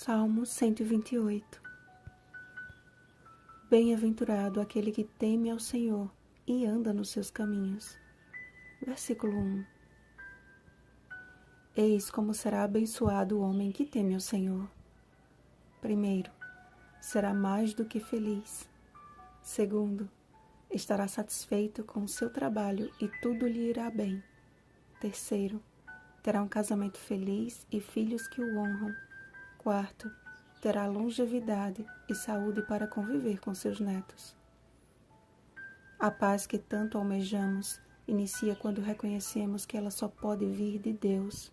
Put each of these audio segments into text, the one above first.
Salmo 128. Bem-aventurado aquele que teme ao Senhor e anda nos seus caminhos. Versículo 1. Eis como será abençoado o homem que teme ao Senhor. Primeiro, será mais do que feliz. Segundo, estará satisfeito com o seu trabalho e tudo lhe irá bem. Terceiro, terá um casamento feliz e filhos que o honram. Quarto, terá longevidade e saúde para conviver com seus netos. A paz que tanto almejamos inicia quando reconhecemos que ela só pode vir de Deus.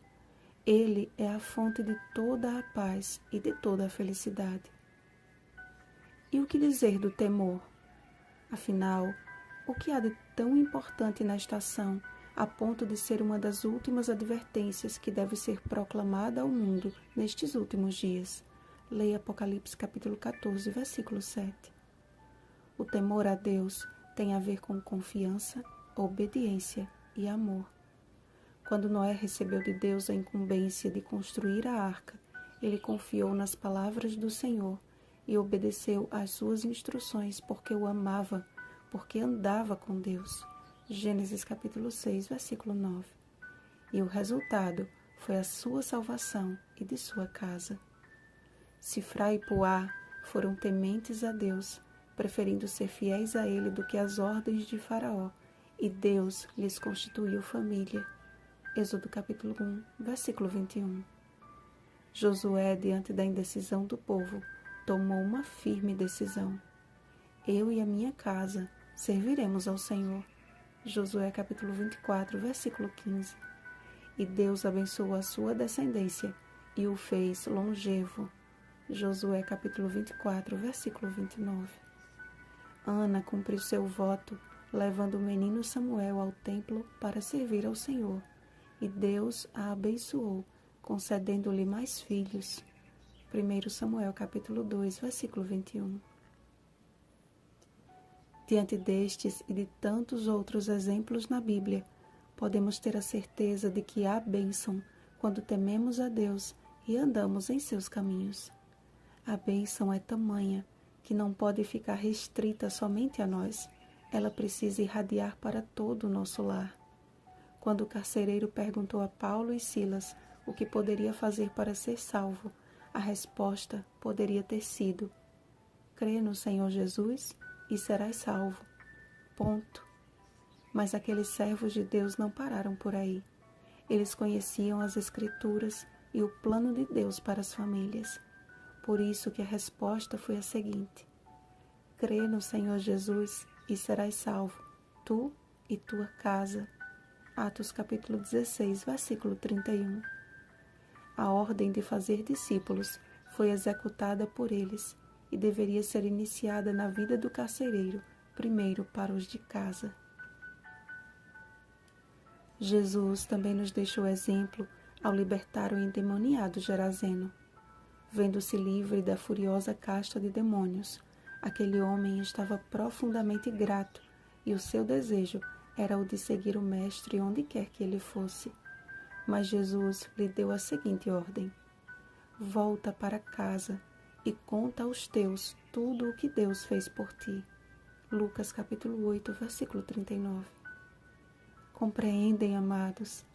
Ele é a fonte de toda a paz e de toda a felicidade. E o que dizer do temor? Afinal, o que há de tão importante nesta ação a ponto de ser uma das últimas advertências que deve ser proclamada ao mundo nestes últimos dias? Leia Apocalipse capítulo 14, versículo 7. O temor a Deus tem a ver com confiança, obediência e amor. Quando Noé recebeu de Deus a incumbência de construir a arca, ele confiou nas palavras do Senhor e obedeceu às suas instruções porque o amava, porque andava com Deus. Gênesis capítulo 6, versículo 9. E o resultado foi a sua salvação e de sua casa. Sifrá e Puá foram tementes a Deus, preferindo ser fiéis a ele do que às ordens de Faraó, e Deus lhes constituiu família. Êxodo capítulo 1, versículo 21. Josué, diante da indecisão do povo, tomou uma firme decisão. Eu e a minha casa serviremos ao Senhor. Josué capítulo 24, versículo 15. E Deus abençoou a sua descendência e o fez longevo. Josué capítulo 24, versículo 29. Ana cumpriu seu voto, levando o menino Samuel ao templo para servir ao Senhor, e Deus a abençoou, concedendo-lhe mais filhos. 1 Samuel capítulo 2, versículo 21. Diante destes e de tantos outros exemplos na Bíblia, podemos ter a certeza de que há bênção quando tememos a Deus e andamos em seus caminhos. A bênção é tamanha que não pode ficar restrita somente a nós, ela precisa irradiar para todo o nosso lar. Quando o carcereiro perguntou a Paulo e Silas o que poderia fazer para ser salvo, a resposta poderia ter sido: crê no Senhor Jesus e serás salvo. Ponto. Mas aqueles servos de Deus não pararam por aí. Eles conheciam as Escrituras e o plano de Deus para as famílias. Por isso que a resposta foi a seguinte: crê no Senhor Jesus e serás salvo, tu e tua casa. Atos capítulo 16, versículo 31. A ordem de fazer discípulos foi executada por eles e deveria ser iniciada na vida do carcereiro, primeiro para os de casa. Jesus também nos deixou exemplo ao libertar o endemoniado Gerazeno. Vendo-se livre da furiosa casta de demônios, aquele homem estava profundamente grato e o seu desejo era o de seguir o Mestre onde quer que ele fosse. Mas Jesus lhe deu a seguinte ordem: volta para casa e conta aos teus tudo o que Deus fez por ti. Lucas capítulo 8, versículo 39. Compreendem, amados?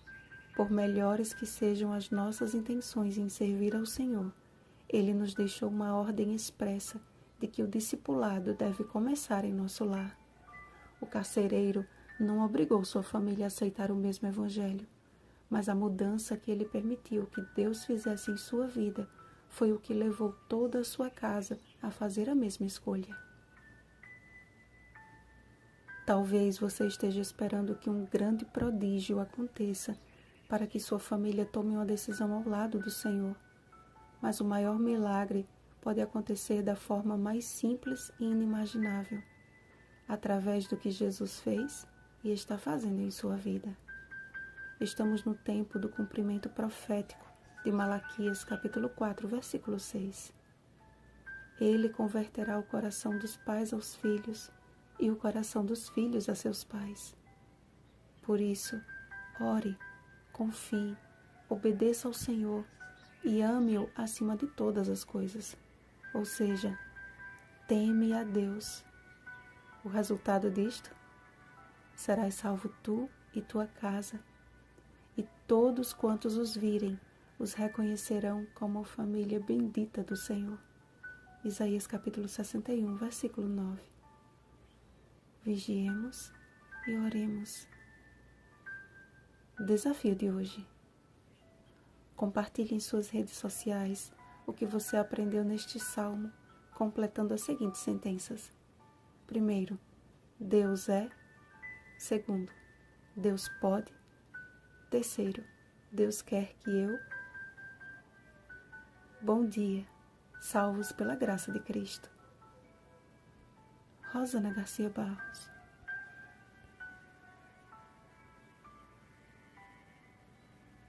Por melhores que sejam as nossas intenções em servir ao Senhor, Ele nos deixou uma ordem expressa de que o discipulado deve começar em nosso lar. O carcereiro não obrigou sua família a aceitar o mesmo evangelho, mas a mudança que ele permitiu que Deus fizesse em sua vida foi o que levou toda a sua casa a fazer a mesma escolha. Talvez você esteja esperando que um grande prodígio aconteça para que sua família tome uma decisão ao lado do Senhor. Mas o maior milagre pode acontecer da forma mais simples e inimaginável, através do que Jesus fez e está fazendo em sua vida. Estamos no tempo do cumprimento profético de Malaquias capítulo 4, versículo 6. Ele converterá o coração dos pais aos filhos e o coração dos filhos a seus pais. Por isso, ore, confie, obedeça ao Senhor e ame-o acima de todas as coisas. Ou seja, teme a Deus. O resultado disto? Serás salvo tu e tua casa, e todos quantos os virem os reconhecerão como família bendita do Senhor. Isaías capítulo 61, versículo 9. Vigiemos e oremos. Desafio de hoje. Compartilhe em suas redes sociais o que você aprendeu neste salmo, completando as seguintes sentenças. Primeiro, Deus é. Segundo, Deus pode. Terceiro, Deus quer que eu. Bom dia, salvos pela graça de Cristo. Rosana Garcia Barros.